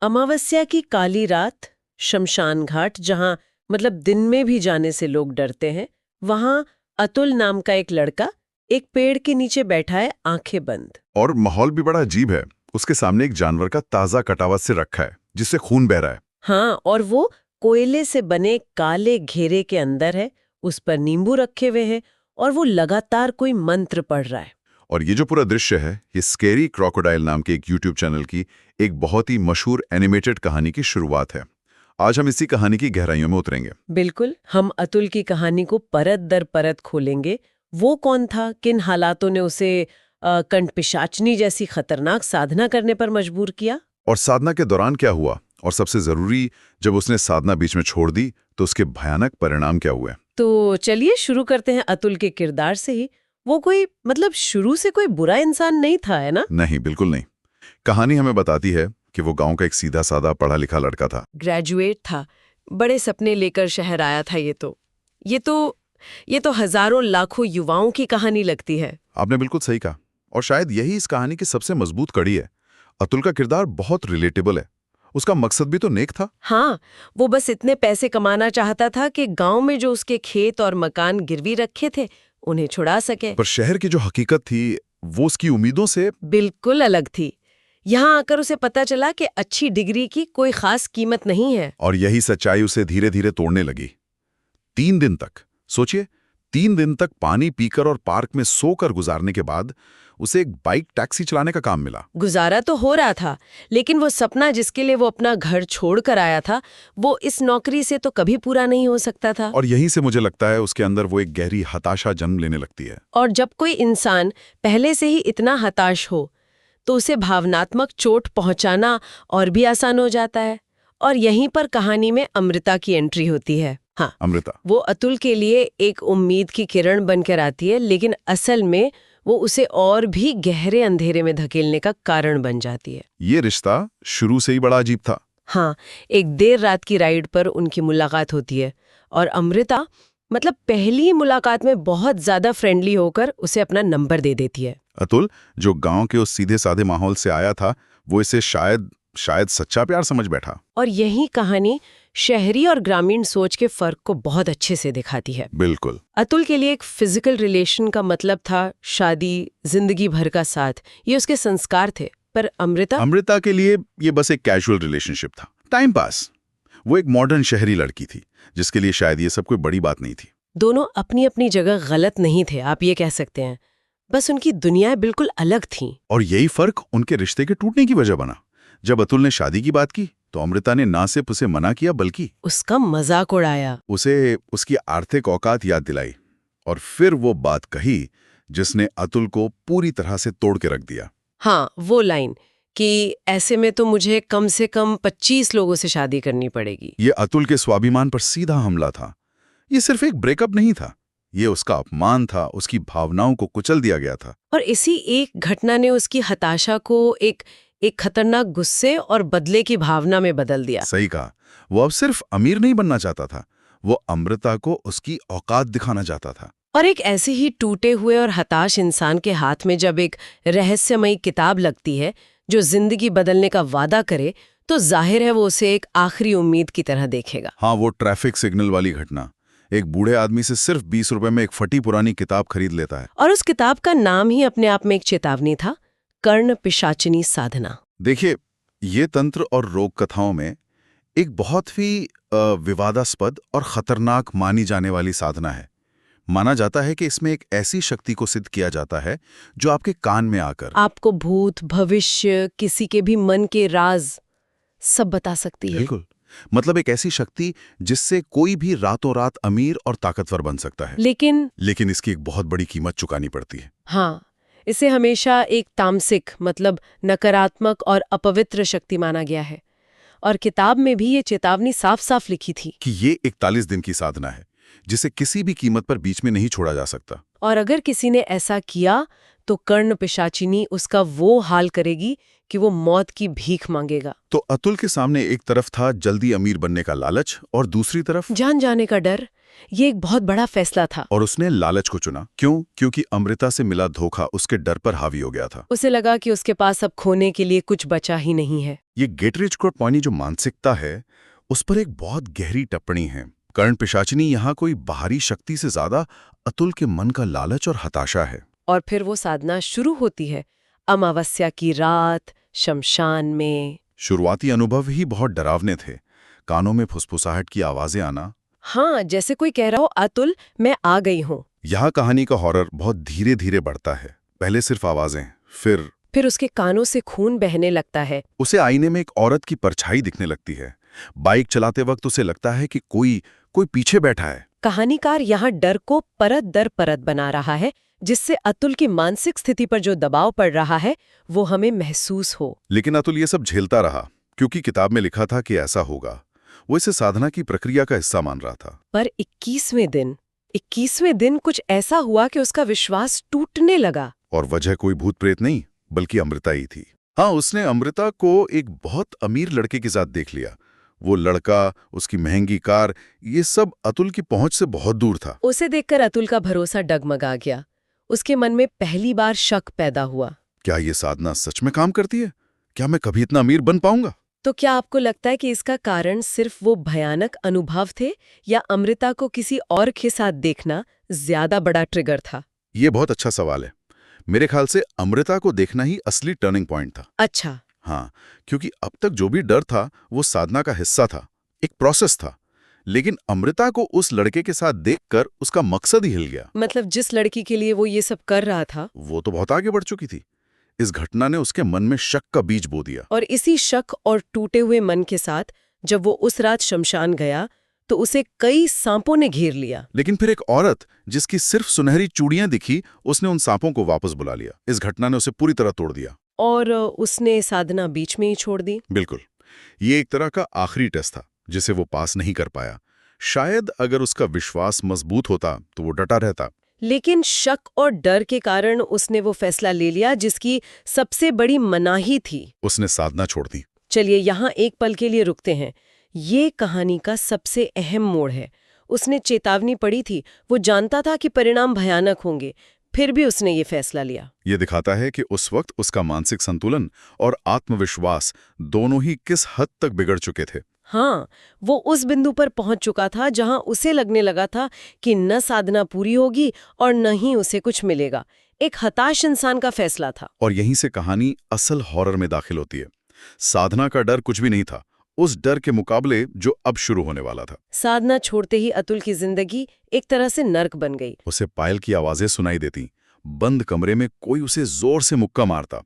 अमावस्या की काली रात, शमशान घाट, जहां मतलब दिन में भी जाने से लोग डरते हैं, वहां अतुल नाम का एक लड़का एक पेड़ के नीचे बैठा है, आंखें बंद। और माहौल भी बड़ा अजीब है। उसके सामने एक जानवर का ताजा कटावा सिर रखा है जिससे खून बह रहा है। हाँ, और वो कोयले से बने काले घेरे के अंदर है, उस पर नींबू रखे हुए हैं और वो लगातार कोई मंत्र पढ़ रहा है। और ये जो पूरा दृश्य है, ये स्केरी क्रोकोडाइल नाम के एक यूट्यूब चैनल की एक बहुत ही मशहूर एनिमेटेड कहानी की शुरुआत है। आज हम इसी कहानी की गहराइयों में उतरेंगे। बिल्कुल, हम अतुल की कहानी को परत दर परत खोलेंगे। वो कौन था, किन हालातों ने उसे कंठपिशाचनी जैसी खतरनाक साधना करने पर मजबूर किया, और साधना के दौरान क्या हुआ, और सबसे जरूरी, जब उसने साधना बीच में छोड़ दी तो उसके भयानक परिणाम क्या हुए। तो चलिए शुरू करते हैं अतुल के किरदार से ही। वो कोई मतलब शुरू से कोई बुरा इंसान नहीं था, है ना? नहीं, बिल्कुल नहीं। कहानी हमें बताती है कि वो गांव का एक सीधा साधा पढ़ा लिखा लड़का था। ग्रेजुएट था, बड़े सपने लेकर शहर आया था। ये तो हजारों लाखों युवाओं की कहानी लगती है। आपने बिल्कुल सही कहा, और शायद यही इस कहानी की सबसे मजबूत कड़ी है। अतुल का किरदार बहुत रिलेटेबल है। उसका मकसद भी तो नेक था। हाँ, वो बस इतने पैसे कमाना चाहता था कि गांव में जो उसके खेत और मकान गिरवी रखे थे उन्हें छुड़ा सके। पर शहर की जो हकीकत थी वो उसकी उम्मीदों से बिल्कुल अलग थी। यहाँ आकर उसे पता चला कि अच्छी डिग्री की कोई खास कीमत नहीं है। और यही सच्चाई उसे धीरे धीरे तोड़ने लगी। 3 दिन तक, सोचिए, 3 दिन तक पानी पीकर और पार्क में सोकर गुजारने के बाद उसे एक बाइक टैक्सी चलाने का काम मिला। गुजारा तो हो रहा था, लेकिन वो सपना जिसके लिए वो अपना घर छोड़कर आया था, वो इस नौकरी से तो कभी पूरा नहीं हो सकता था। और यहीं से मुझे लगता है उसके अंदर वो एक गहरी हताशा जन्म लेने लगती है। और जब कोई इंसान पहले से ही इतना हताश हो तो उसे भावनात्मक चोट पहुंचाना और भी आसान हो जाता है। और यहीं पर कहानी में अमृता की एंट्री होती है। हाँ, अमृता, वो अतुल के लिए एक उम्मीद की किरण बनकर आती है, लेकिन असल में वो उसे और भी गहरे अंधेरे में धकेलने का कारण बन जाती है। ये रिश्ता शुरू से ही बड़ा अजीब था। हाँ, एक देर रात की राइड पर उनकी मुलाकात होती है और अमृता मतलब पहली मुलाकात में बहुत ज्यादा फ्रेंडली होकर उसे अपना नंबर दे देती है। अतुल, जो गांव के उस सीधे साधे माहौल से आया था, वो इसे शायद सच्चा प्यार समझ बैठा। और यही कहानी शहरी और ग्रामीण सोच के फर्क को बहुत अच्छे से दिखाती है। बिल्कुल। अतुल के लिए एक फिजिकल रिलेशन का मतलब था शादी, जिंदगी भर का साथ, ये उसके संस्कार थे। पर अमृता के लिए ये बस एक कैजुअल रिलेशनशिप था, टाइम पास। वो एक मॉडर्न शहरी लड़की थी जिसके लिए शायद ये सब कोई बड़ी बात नहीं थी। दोनों अपनी अपनी जगह गलत नहीं थे, आप ये कह सकते हैं। बस उनकी दुनियाएं बिल्कुल अलग थीं। और यही फर्क उनके रिश्ते के टूटने की वजह बना। जब अतुल ने शादी की बात की तो अमृता ने ना सिर्फ उसे मना किया बल्कि उसका मजाक उड़ाया, उसे उसकी आर्थिक औकात याद दिलाई। और फिर वो बात कही जिसने अतुल को पूरी तरह से तोड़ के रख दिया। हाँ, वो लाइन कि ऐसे में तो मुझे कम से कम 25 लोगों से शादी करनी पड़ेगी। ये अतुल के स्वाभिमान पर सीधा हमला था। ये सिर्फ एक ब्रेकअप नहीं था, ये उसका अपमान था, उसकी भावनाओं को कुचल दिया गया था। और इसी एक घटना ने उसकी हताशा को एक खतरनाक गुस्से और बदले की भावना में बदल दिया। सही कहा। वो अब सिर्फ अमीर नहीं बनना चाहता था, वो अमृता को उसकी औकात दिखाना चाहता था। और एक ऐसे ही टूटे हुए और हताश इंसान के हाथ में जब एक रहस्यमयी किताब लगती है जो जिंदगी बदलने का वादा करे, तो जाहिर है वो उसे एक आखिरी उम्मीद की तरह देखेगा। हाँ, वो ट्रैफिक सिग्नल वाली घटना। एक बूढ़े आदमी से सिर्फ 20 रुपए में एक फटी पुरानी किताब खरीद लेता है। और उस किताब का नाम ही अपने आप में एक चेतावनी था, कर्ण पिशाचिनी साधना। देखिए, ये तंत्र और रोग कथाओं में एक बहुत ही विवादास्पद और खतरनाक मानी जाने वाली साधना है। माना जाता है कि इसमें एक ऐसी शक्ति को सिद्ध किया जाता है जो आपके कान में आकर आपको भूत, भविष्य, किसी के भी मन के राज सब बता सकती है। बिल्कुल, मतलब एक ऐसी शक्ति जिससे कोई भी रातों रात अमीर और ताकतवर बन सकता है। लेकिन इसकी एक बहुत बड़ी कीमत चुकानी पड़ती है। हाँ, इसे हमेशा एक तामसिक मतलब नकारात्मक और अपवित्र शक्ति माना गया है। और किताब में भी ये चेतावनी साफ साफ लिखी थी कि ये 41 दिन की साधना है जिसे किसी भी कीमत पर बीच में नहीं छोड़ा जा सकता। और अगर किसी ने ऐसा किया तो कर्ण पिशाचिनी उसका वो हाल करेगी कि वो मौत की भीख मांगेगा। तो अतुल के सामने एक तरफ था जल्दी अमीर बनने का लालच और दूसरी तरफ जान जाने का डर। ये एक बहुत बड़ा फैसला था। और उसने लालच को चुना। क्यों? क्योंकि अमृता से मिला धोखा उसके डर पर हावी हो गया था। उसे लगा कि उसके पास अब खोने के लिए कुछ बचा ही नहीं है। ये गेट रिच क्विक पॉइंट जो मानसिकता है उस पर एक बहुत गहरी टिप्पणी है। कर्ण पिशाचिनी यहाँ कोई बाहरी शक्ति से ज्यादा अतुल के मन का लालच और हताशा है। और फिर वो साधना शुरू होती है। अमावस्या की रात, शमशान में। शुरुआती अनुभव ही बहुत डरावने थे। कानों में फुसफुसाहट की आवाजें आना। हाँ, जैसे कोई कह रहा हो, अतुल मैं आ गई हूँ। यहाँ कहानी का हॉरर बहुत धीरे धीरे बढ़ता है। पहले सिर्फ आवाजें, फिर उसके कानों से खून बहने लगता है। उसे आईने में एक औरत की परछाई दिखने लगती है। बाइक चलाते वक्त उसे लगता है कि कोई पीछे बैठा है। कहानीकार यहाँ डर को परत दर परत बना रहा है, जिससे अतुल की मानसिक स्थिति पर जो दबाव पड़ रहा है वो हमें महसूस हो। लेकिन अतुल ये सब झेलता रहा क्योंकि किताब में लिखा था कि ऐसा होगा। वो इसे साधना की प्रक्रिया का हिस्सा मान रहा था। पर 21वें दिन कुछ ऐसा हुआ कि उसका विश्वास टूटने लगा। और वजह कोई भूत प्रेत नहीं बल्कि अमृता ही थी। हाँ, उसने अमृता को एक बहुत अमीर लड़के के साथ देख लिया। वो लड़का, उसकी महंगी कार, ये सब अतुल की पहुंच से बहुत दूर था। उसे देखकर अतुल का भरोसा डगमगा गया। उसके मन में पहली बार शक पैदा हुआ। क्या ये साधना सच में काम करती है? क्या मैं कभी इतना अमीर बन पाऊंगा? तो क्या आपको लगता है कि इसका कारण सिर्फ वो भयानक अनुभव थे, या अमृता को किसी और के साथ देखना ज्यादा बड़ा ट्रिगर था? ये बहुत अच्छा सवाल है। मेरे ख्याल से अमृता को देखना ही असली टर्निंग पॉइंट था। अच्छा। हाँ, क्योंकि अब तक जो भी डर था वो साधना का हिस्सा था, एक प्रोसेस था। लेकिन अमृता को उस लड़के के साथ देखकर उसका मकसद ही हिल गया। मतलब जिस लड़की के लिए वो ये सब कर रहा था, वो तो बहुत आगे बढ़ चुकी थी। इस घटना ने उसके मन में शक का बीज बो दिया। और इसी शक और टूटे हुए मन के साथ जब वो उस रात शमशान गया तो उसे कई सांपों ने घेर लिया। लेकिन फिर एक औरत जिसकी सिर्फ सुनहरी चूड़ियां दिखी, उसने उन सांपों को वापस बुला लिया। इस घटना ने उसे पूरी तरह तोड़ दिया। और उसने साधना बीच में ही छोड़ दी। बिल्कुल। ये एक तरह का आखिरी टेस्ट था जिसे वो पास नहीं कर पाया। शायद अगर उसका विश्वास मजबूत होता तो वो डटा रहता। लेकिन शक और डर के कारण उसने वो फैसला ले लिया जिसकी सबसे बड़ी मनाही थी। उसने साधना छोड़ दी। चलिए यहाँ एक पल के लिए रुकते हैं। ये कहानी का सबसे अहम मोड़ है। उसने चेतावनी पड़ी थी, वो जानता था कि परिणाम भयानक होंगे, फिर भी उसने ये फैसला लिया। ये दिखाता है कि उस वक्त उसका मानसिक संतुलन और आत्मविश्वास दोनों ही किस हद तक बिगड़ चुके थे। हाँ, वो उस बिंदु पर पहुंच चुका था जहां उसे लगने लगा था कि न साधना पूरी होगी और न ही उसे कुछ मिलेगा। एक हताश इंसान का फैसला था। और यहीं से कहानी असल हॉरर में दाखिल होती है। साधना का डर कुछ भी नहीं था उस डर के मुकाबले जो अब शुरू होने वाला था। साधना छोड़ते ही अतुल की जिंदगी एक तरह से नर्क बन गई। उसे पायल की आवाजें सुनाई देती, बंद कमरे में कोई उसे जोर से मुक्का मारता।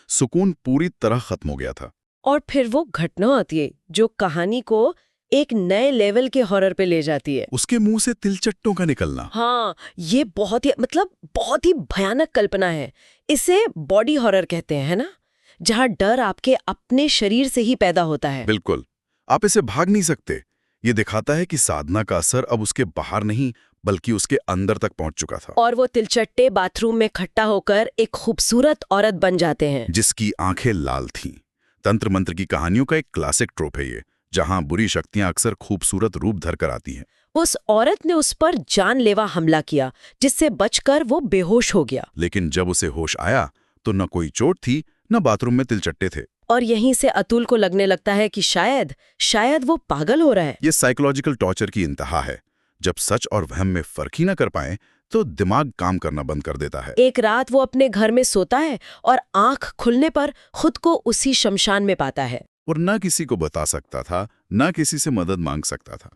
सुकून पूरी तरह खत्म हो गया था। और फिर वो घटना आती है जो कहानी को एक नए लेवल के हॉरर पे ले जाती है। उसके मुंह से तिलचट्टों का निकलना। हाँ, ये बहुत ही भयानक कल्पना है। इसे बॉडी हॉरर कहते हैं, है ना? जहाँ डर आपके अपने शरीर से ही पैदा होता है। बिल्कुल, आप इसे भाग नहीं सकते। ये दिखाता है कि साधना का असर अब उसके बाहर नहीं बल्कि उसके अंदर तक पहुंच चुका था। और वो तिलचट्टे बाथरूम में इकट्ठा होकर एक खूबसूरत औरत बन जाते हैं जिसकी आंखें लाल थीं। तंत्र मंत्र की कहानियों का एक क्लासिक ट्रोप है ये, जहां बुरी शक्तियां अक्सर खूबसूरत रूप धर कर आती हैं। उस औरत ने उस पर जानलेवा हमला किया, जिससे बचकर वो बेहोश हो गया। लेकिन जब उसे होश आया तो न कोई चोट थी न बाथरूम में तिलचट्टे थे। और यहीं से अतुल को लगने लगता है कि शायद वो पागल हो रहा है। ये साइकोलॉजिकल टॉर्चर की इंतहा है। जब सच और वहम में फर्क ही न कर पाए तो दिमाग काम करना बंद कर देता है। एक रात वो अपने घर में सोता है और आंख खुलने पर खुद को उसी शमशान में पाता है। और न किसी को बता सकता था, न किसी से मदद मांग सकता था,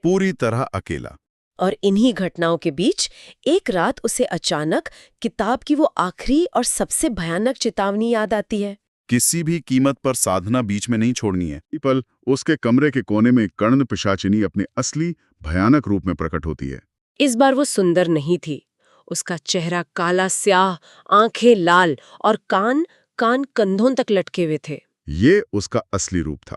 पूरी तरह अकेला। और इन्हीं घटनाओं के बीच एक रात उसे अचानक किताब की वो आखिरी और सबसे भयानक चेतावनी याद आती है। किसी भी कीमत पर साधना बीच में नहीं छोड़नी है। पल उसके कमरे के कोने में कर्ण पिशाचिनी अपने असली भयानक रूप में प्रकट होती है। इस बार वो सुंदर नहीं थी। उसका चेहरा काला स्याह, आंखें लाल और कान कंधों तक लटके हुए थे। ये उसका असली रूप था।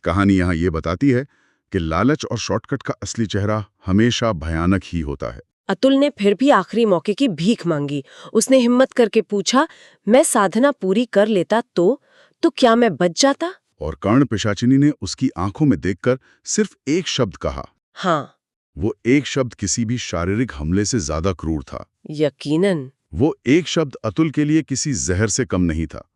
कहानी यहाँ ये बताती है कि लालच और शॉर्टकट का असली चेहरा हमेशा भयानक ही होता है। अतुल ने फिर भी आखिरी मौके की भीख मांगी। उसने हिम्मत करके पूछा, मैं साधना पूरी कर लेता तो क्या मैं बच जाता? और कर्ण पिशाचिनी ने उसकी आंखों में देखकर सिर्फ एक शब्द कहा। हाँ, वो एक शब्द किसी भी शारीरिक हमले से ज्यादा क्रूर था। यकीनन। वो एक शब्द अतुल के लिए किसी जहर से कम नहीं था।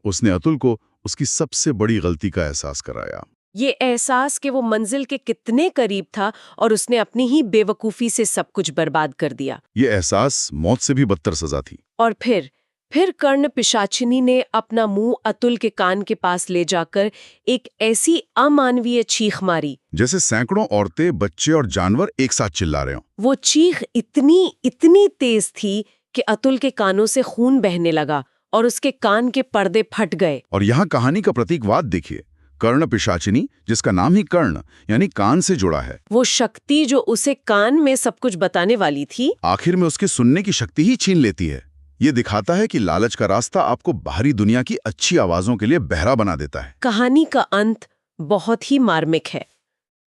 उसने अतुल को उसकी सबसे बड़ी गलती का एहसास कराया। ये एहसास कि वो मंजिल के कितने करीब था और उसने अपनी ही बेवकूफी से सब कुछ बर्बाद कर दिया। ये एहसास मौत से भी बदतर सजा थी। और फिर कर्ण पिशाचिनी ने अपना मुंह अतुल के कान के पास ले जाकर एक ऐसी अमानवीय चीख मारी, जैसे सैकड़ों औरतें, बच्चे और जानवर एक साथ चिल्ला रहे हों। वो चीख इतनी तेज थी कि अतुल के कानों से खून बहने लगा और उसके कान के पर्दे फट गए। और यहाँ कहानी का प्रतीकवाद देखिए। कर्ण पिशाचिनी, जिसका नाम ही कर्ण यानी कान से जुड़ा है, वो शक्ति जो उसे कान में सब कुछ बताने वाली थी, आखिर में उसके सुनने की शक्ति ही छीन लेती है। ये दिखाता है कि लालच का रास्ता आपको बाहरी दुनिया की अच्छी आवाजों के लिए बहरा बना देता है। कहानी का अंत बहुत ही मार्मिक है।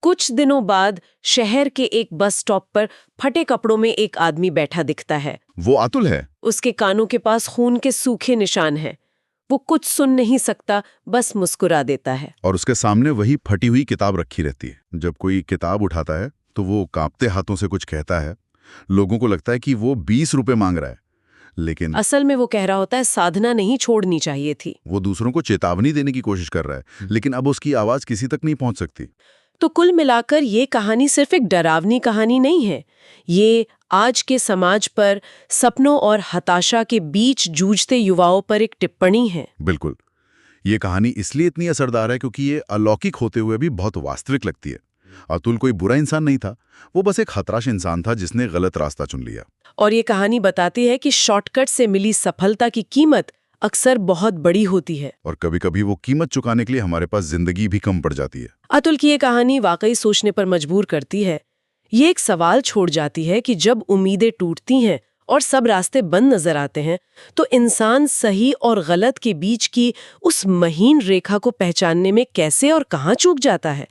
कुछ दिनों बाद शहर के एक बस स्टॉप पर फटे कपड़ों में एक आदमी बैठा दिखता है। वो अतुल है। उसके कानों के पास खून के सूखे निशान हैं। वो कुछ सुन नहीं सकता, बस मुस्कुरा देता है। और उसके सामने वही फटी हुई किताब रखी रहती है। जब कोई किताब उठाता है तो वो कांपते हाथों से कुछ कहता है। लोगों को लगता है कि वो 20 रुपए मांग रहा है, लेकिन असल में वो कह रहा होता है साधना नहीं छोड़नी चाहिए थी। वो दूसरों को चेतावनी देने की कोशिश कर रहा है, लेकिन अब उसकी आवाज किसी तक नहीं पहुंच सकती। तो कुल मिलाकर ये कहानी सिर्फ एक डरावनी कहानी नहीं है। ये आज के समाज पर, सपनों और हताशा के बीच जूझते युवाओं पर एक टिप्पणी है। बिल्कुल। ये कहानी इसलिए इतनी असरदार है क्योंकि ये अलौकिक होते हुए भी बहुत वास्तविक लगती है। अतुल कोई बुरा इंसान नहीं था, वो बस एक हतराश इंसान था जिसने गलत रास्ता चुन लिया। और ये कहानी बताती है कि शॉर्टकट से मिली सफलता की कीमत अक्सर बहुत बड़ी होती है। और कभी-कभी वो कीमत चुकाने के लिए हमारे पास जिंदगी भी कम पड़ जाती है। अतुल की ये कहानी वाकई सोचने पर मजबूर करती है। ये एक सवाल छोड़ जाती है कि जब उम्मीदें टूटती हैं और सब रास्ते बंद नजर आते हैं, तो इंसान सही और गलत के बीच की उस महीन रेखा को पहचानने में कैसे और कहाँ चूक जाता है।